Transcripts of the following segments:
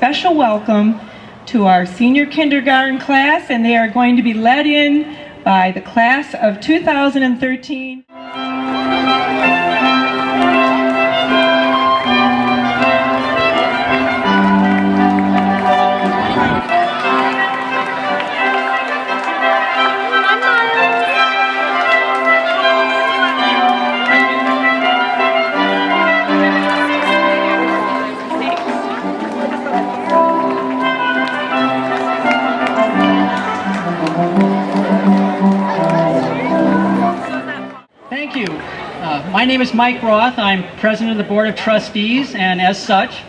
special welcome to our senior kindergarten class, and they are going to be led in by the class of 2013. Thank you. My name is Mike Roth. I'm president of the Board of Trustees, and as such,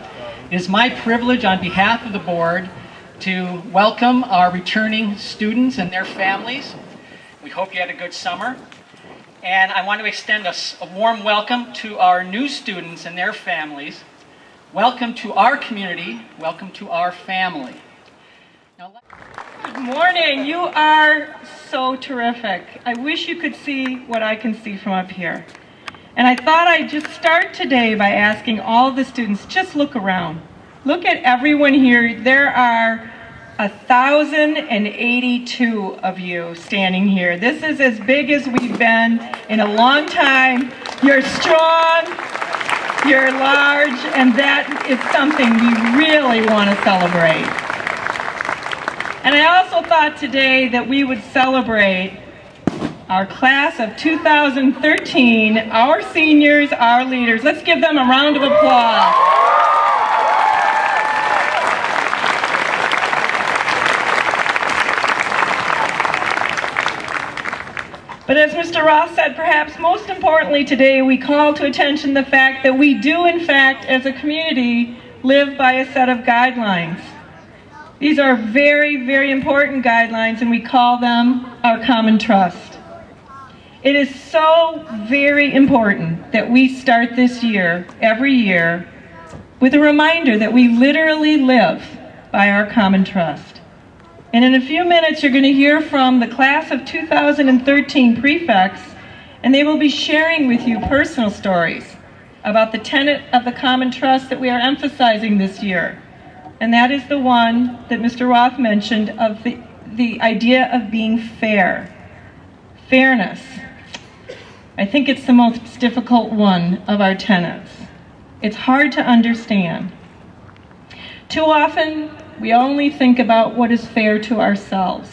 it is my privilege on behalf of the board to welcome our returning students and their families. We hope you had a good summer. And I want to extend a warm welcome to our new students and their families. Welcome to our community. Welcome to our family. Good morning. You are so terrific. I wish you could see what I can see from up here. And I thought I'd just start today by asking all of the students, just look around. Look at everyone here. There are 1,082 of you standing here. This is as big as we've been in a long time. You're strong, you're large, and that is something we really want to celebrate. And I also thought today that we would celebrate our class of 2013, our seniors, our leaders. Let's give them a round of applause. But as Mr. Roth said, perhaps most importantly today, we call to attention the fact that we do, in fact, as a community, live by a set of guidelines. These are very, very important guidelines, and we call them our common trust. It is so very important that we start this year, every year, with a reminder that we literally live by our common trust. And in a few minutes, you're going to hear from the class of 2013 prefects, and they will be sharing with you personal stories about the tenet of the common trust that we are emphasizing this year. And that is the one that Mr. Roth mentioned of the idea of being fair. Fairness. I think it's the most difficult one of our tenets. It's hard to understand. Too often, we only think about what is fair to ourselves.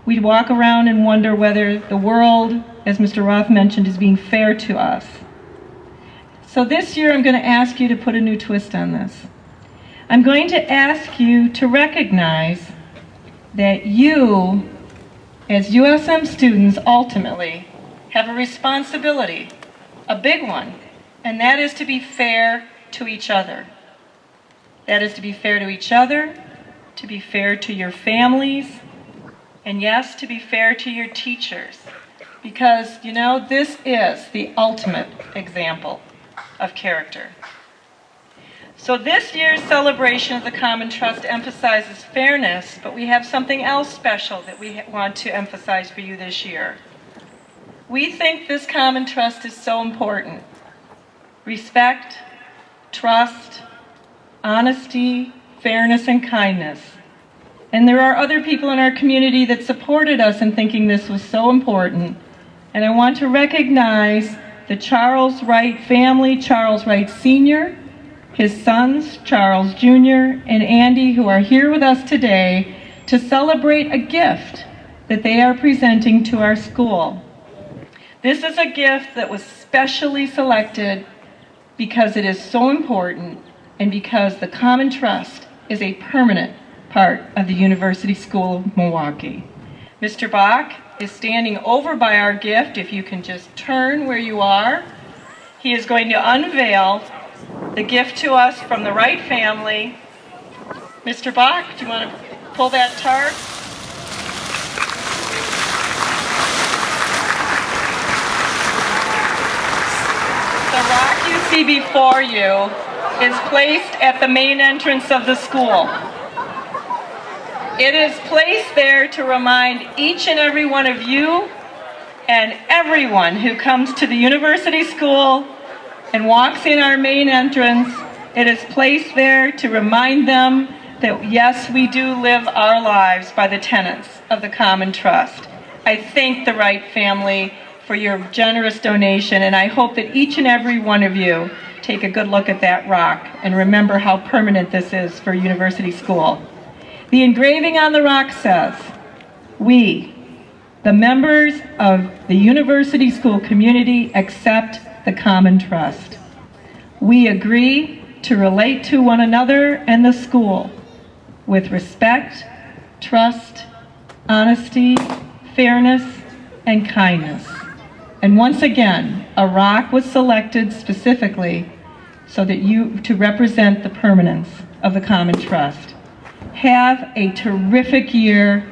We walk around and wonder whether the world, as Mr. Roth mentioned, is being fair to us. So this year, I'm going to ask you to put a new twist on this. I'm going to ask you to recognize that you, as USM students, ultimately have a responsibility, a big one, and that is to be fair to each other. That is to be fair to each other, to be fair to your families, and yes, to be fair to your teachers. Because, you know, this is the ultimate example of character. So this year's celebration of the Common Trust emphasizes fairness, but we have something else special that we want to emphasize for you this year. We think this common trust is so important. Respect, trust, honesty, fairness, and kindness. And there are other people in our community that supported us in thinking this was so important. And I want to recognize the Charles Wright family, Charles Wright Sr., his sons, Charles Jr. and Andy, who are here with us today to celebrate a gift that they are presenting to our school. This is a gift that was specially selected because it is so important and because the Common Trust is a permanent part of the University School of Milwaukee. Mr. Bach is standing over by our gift. If you can just turn where you are, he is going to unveil the gift to us from the Wright family. Mr. Bach, do you want to pull that tarp? The rock you see before you is placed at the main entrance of the school. It is placed there to remind each and every one of you and everyone who comes to the university school and walks in our main entrance It is placed there to remind them that yes, we do live our lives by the tenets of the Common Trust. I thank the Wright family for your generous donation, and I hope that each and every one of you take a good look at that rock and remember how permanent this is for University School. The engraving on the rock says, "We, the members of the University School community, accept the Common Trust. We agree to relate to one another and the school with respect, trust, honesty, fairness, and kindness." And once again, a rock was selected specifically so that to represent the permanence of the Common Trust. Have a terrific year,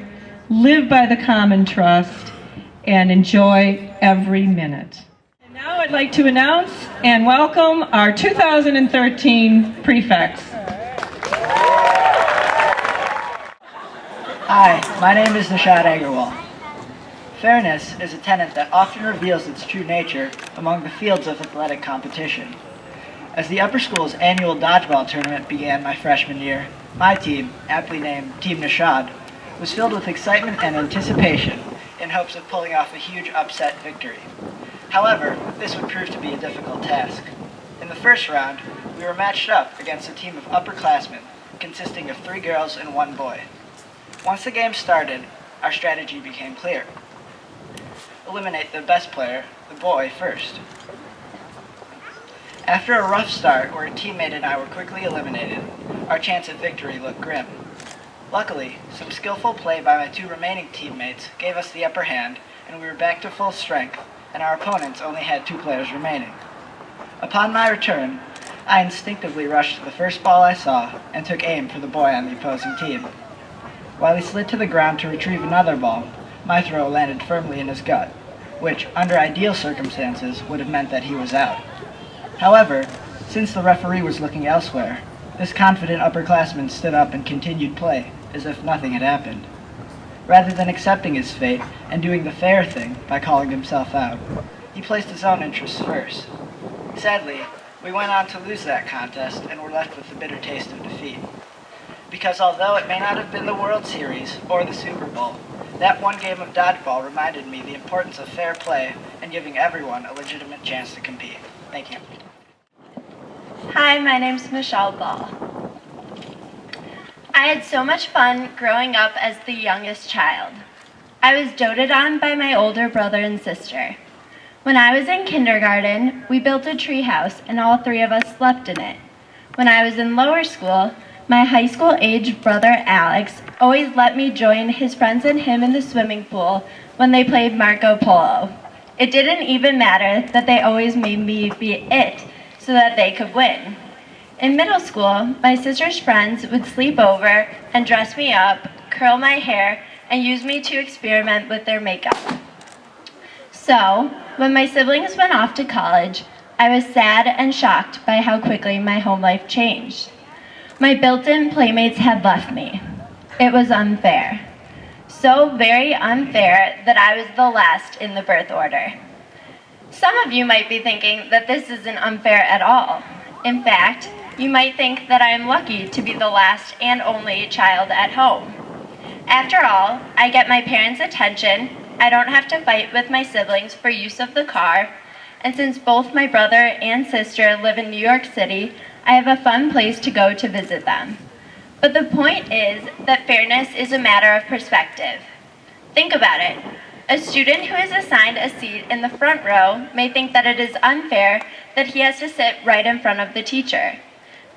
live by the Common Trust, and enjoy every minute. And now I'd like to announce and welcome our 2013 prefects. Hi, my name is Nishad Agarwal. Fairness is a tenet that often reveals its true nature among the fields of athletic competition. As the upper school's annual dodgeball tournament began my freshman year, my team, aptly named Team Nishad, was filled with excitement and anticipation in hopes of pulling off a huge upset victory. However, this would prove to be a difficult task. In the first round, we were matched up against a team of upperclassmen consisting of 3 girls and 1 boy. Once the game started, our strategy became clear. Eliminate the best player, the boy, first. After a rough start where a teammate and I were quickly eliminated, our chance of victory looked grim. Luckily, some skillful play by my 2 remaining teammates gave us the upper hand, and we were back to full strength, and our opponents only had 2 players remaining. Upon my return, I instinctively rushed to the first ball I saw and took aim for the boy on the opposing team. While he slid to the ground to retrieve another ball, my throw landed firmly in his gut, which, under ideal circumstances, would have meant that he was out. However, since the referee was looking elsewhere, this confident upperclassman stood up and continued play, as if nothing had happened. Rather than accepting his fate and doing the fair thing by calling himself out, he placed his own interests first. Sadly, we went on to lose that contest and were left with the bitter taste of defeat. Because although it may not have been the World Series or the Super Bowl, that one game of dodgeball reminded me the importance of fair play and giving everyone a legitimate chance to compete. Thank you. Hi, my name's Michelle Ball. I had so much fun growing up as the youngest child. I was doted on by my older brother and sister. When I was in kindergarten, we built a tree house and all 3 of us slept in it. When I was in lower school, my high school age brother Alex always let me join his friends and him in the swimming pool when they played Marco Polo. It didn't even matter that they always made me be it so that they could win. In middle school, my sister's friends would sleep over and dress me up, curl my hair, and use me to experiment with their makeup. So, when my siblings went off to college, I was sad and shocked by how quickly my home life changed. My built-in playmates had left me. It was unfair. So very unfair that I was the last in the birth order. Some of you might be thinking that this isn't unfair at all. In fact, you might think that I am lucky to be the last and only child at home. After all, I get my parents' attention, I don't have to fight with my siblings for use of the car, and since both my brother and sister live in New York City, I have a fun place to go to visit them. But the point is that fairness is a matter of perspective. Think about it. A student who is assigned a seat in the front row may think that it is unfair that he has to sit right in front of the teacher.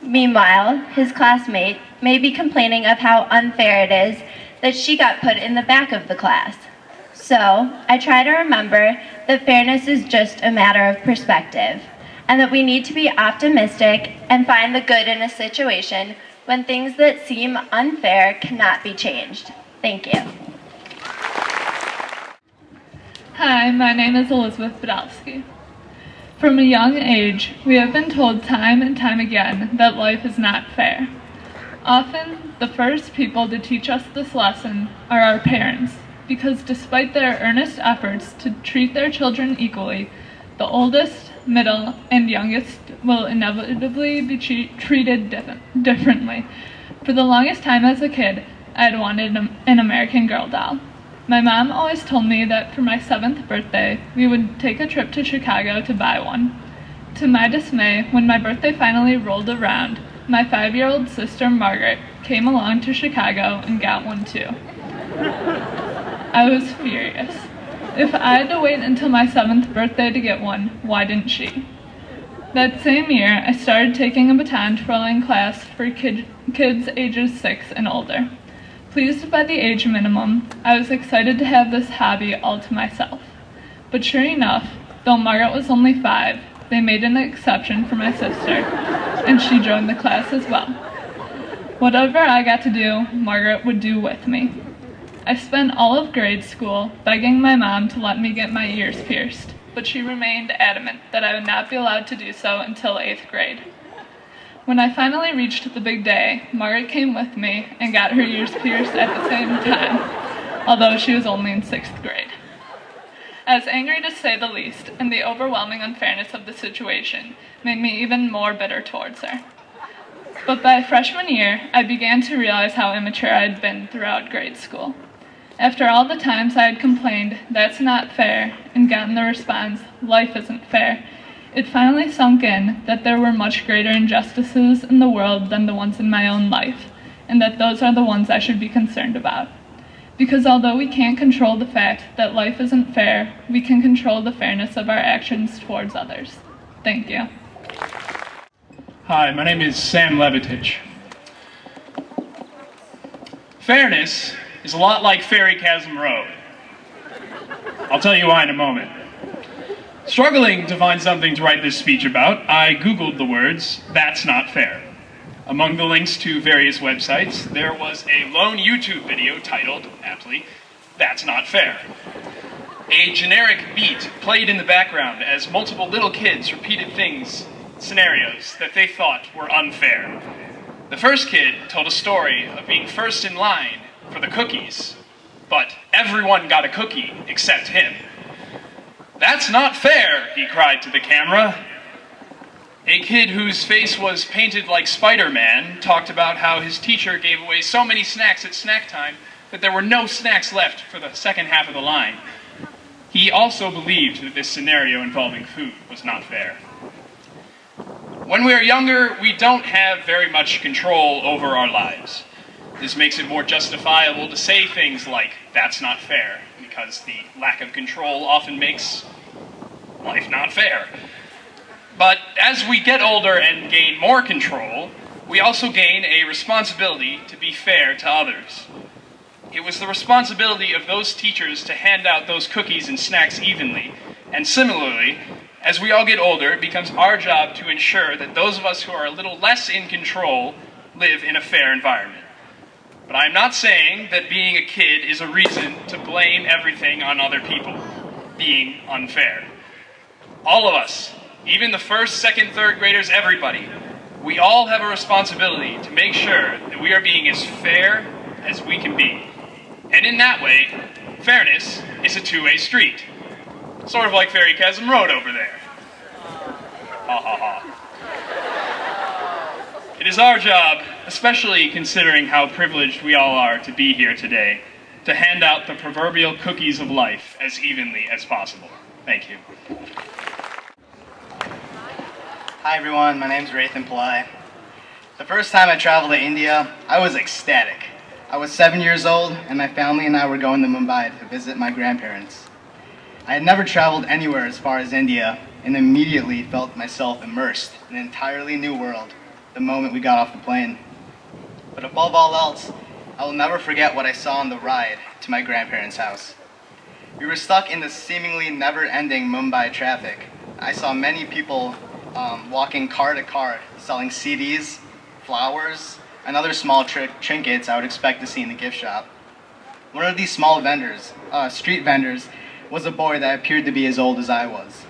Meanwhile, his classmate may be complaining of how unfair it is that she got put in the back of the class. So, I try to remember that fairness is just a matter of perspective, and that we need to be optimistic and find the good in a situation when things that seem unfair cannot be changed. Thank you. Hi, my name is Elizabeth Podolsky. From a young age, we have been told time and time again that life is not fair. Often, the first people to teach us this lesson are our parents, because despite their earnest efforts to treat their children equally, the oldest middle, and youngest will inevitably be treated differently. For the longest time as a kid, I had wanted an American Girl doll. My mom always told me that for my 7th birthday, we would take a trip to Chicago to buy one. To my dismay, when my birthday finally rolled around, my 5-year-old sister Margaret came along to Chicago and got one too. I was furious. If I had to wait until my 7th birthday to get one, why didn't she? That same year, I started taking a baton twirling class for kids ages 6 and older. Pleased by the age minimum, I was excited to have this hobby all to myself. But sure enough, though Margaret was only 5, they made an exception for my sister, and she joined the class as well. Whatever I got to do, Margaret would do with me. I spent all of grade school begging my mom to let me get my ears pierced, but she remained adamant that I would not be allowed to do so until 8th grade. When I finally reached the big day, Margaret came with me and got her ears pierced at the same time, although she was only in 6th grade. I was angry to say the least, and the overwhelming unfairness of the situation made me even more bitter towards her. But by freshman year, I began to realize how immature I had been throughout grade school. After all the times I had complained, "That's not fair," and gotten the response, "Life isn't fair," it finally sunk in that there were much greater injustices in the world than the ones in my own life, and that those are the ones I should be concerned about. Because although we can't control the fact that life isn't fair, we can control the fairness of our actions towards others. Thank you. Hi, my name is Sam Levitich. Fairness is a lot like Ferry Chasm Road. I'll tell you why in a moment. Struggling to find something to write this speech about, I Googled the words, "That's not fair." Among the links to various websites, there was a lone YouTube video titled, aptly, "That's Not Fair." A generic beat played in the background as multiple little kids repeated scenarios that they thought were unfair. The first kid told a story of being first in line for the cookies, but everyone got a cookie except him. "That's not fair," he cried to the camera. A kid whose face was painted like Spider-Man talked about how his teacher gave away so many snacks at snack time that there were no snacks left for the second half of the line. He also believed that this scenario involving food was not fair. When we are younger, we don't have very much control over our lives. This makes it more justifiable to say things like, "That's not fair," because the lack of control often makes life not fair. But as we get older and gain more control, we also gain a responsibility to be fair to others. It was the responsibility of those teachers to hand out those cookies and snacks evenly, and similarly, as we all get older, it becomes our job to ensure that those of us who are a little less in control live in a fair environment. But I'm not saying that being a kid is a reason to blame everything on other people being unfair. All of us, even the first, second, third graders, everybody, we all have a responsibility to make sure that we are being as fair as we can be. And in that way, fairness is a two-way street. Sort of like Ferry Chasm Road over there. Ha ha ha. It is our job, especially considering how privileged we all are to be here today, to hand out the proverbial cookies of life as evenly as possible. Thank you. Hi everyone, my name's Rathan Pillai. The first time I traveled to India, I was ecstatic. I was 7 years old and my family and I were going to Mumbai to visit my grandparents. I had never traveled anywhere as far as India and immediately felt myself immersed in an entirely new world the moment we got off the plane. But above all else, I will never forget what I saw on the ride to my grandparents' house. We were stuck in the seemingly never-ending Mumbai traffic. I saw many people walking car to car, selling CDs, flowers, and other small trinkets I would expect to see in the gift shop. One of these small vendors, street vendors, was a boy that appeared to be as old as I was.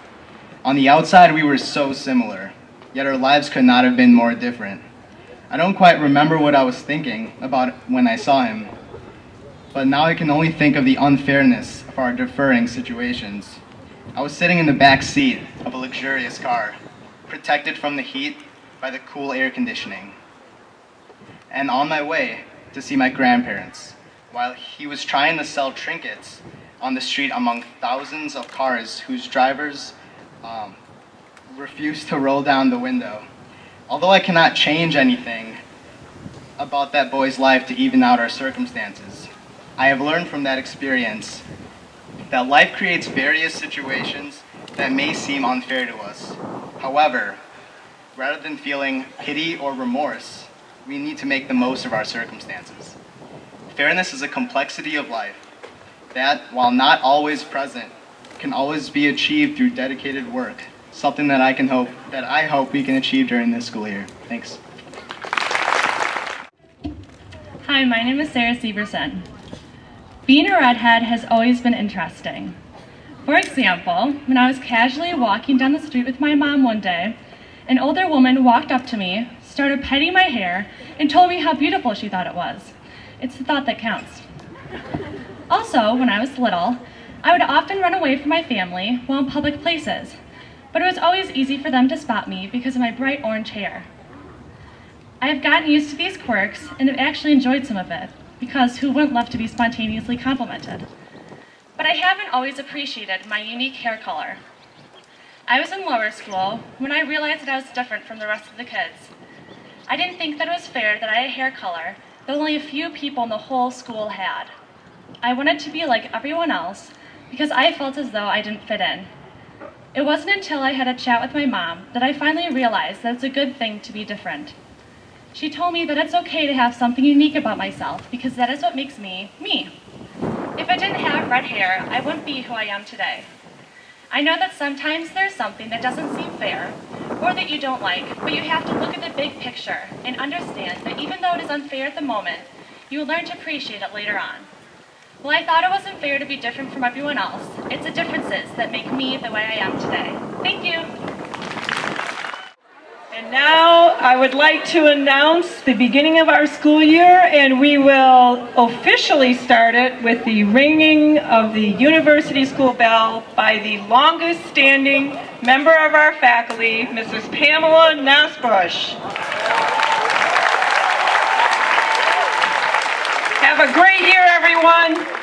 On the outside, we were so similar, yet our lives could not have been more different. I don't quite remember what I was thinking about when I saw him, but now I can only think of the unfairness of our differing situations. I was sitting in the back seat of a luxurious car, protected from the heat by the cool air conditioning, and on my way to see my grandparents, while he was trying to sell trinkets on the street among thousands of cars whose drivers refused to roll down the window. Although I cannot change anything about that boy's life to even out our circumstances, I have learned from that experience that life creates various situations that may seem unfair to us. However, rather than feeling pity or remorse, we need to make the most of our circumstances. Fairness is a complexity of life that, while not always present, can always be achieved through dedicated work, something that I hope we can achieve during this school year. Thanks. Hi, my name is Sarah Severson. Being a redhead has always been interesting. For example, when I was casually walking down the street with my mom one day, an older woman walked up to me, started petting my hair, and told me how beautiful she thought it was. It's the thought that counts. Also, when I was little, I would often run away from my family while in public places, but it was always easy for them to spot me because of my bright orange hair. I have gotten used to these quirks and have actually enjoyed some of it, because who wouldn't love to be spontaneously complimented? But I haven't always appreciated my unique hair color. I was in lower school when I realized that I was different from the rest of the kids. I didn't think that it was fair that I had a hair color that only a few people in the whole school had. I wanted to be like everyone else because I felt as though I didn't fit in. It wasn't until I had a chat with my mom that I finally realized that it's a good thing to be different. She told me that it's okay to have something unique about myself because that is what makes me, me. If I didn't have red hair, I wouldn't be who I am today. I know that sometimes there's something that doesn't seem fair or that you don't like, but you have to look at the big picture and understand that even though it is unfair at the moment, you will learn to appreciate it later on. Well, I thought it wasn't fair to be different from everyone else. It's the differences that make me the way I am today. Thank you. And now I would like to announce the beginning of our school year, and we will officially start it with the ringing of the University School bell by the longest standing member of our faculty, Mrs. Pamela Nasbush. Have a great year, everyone.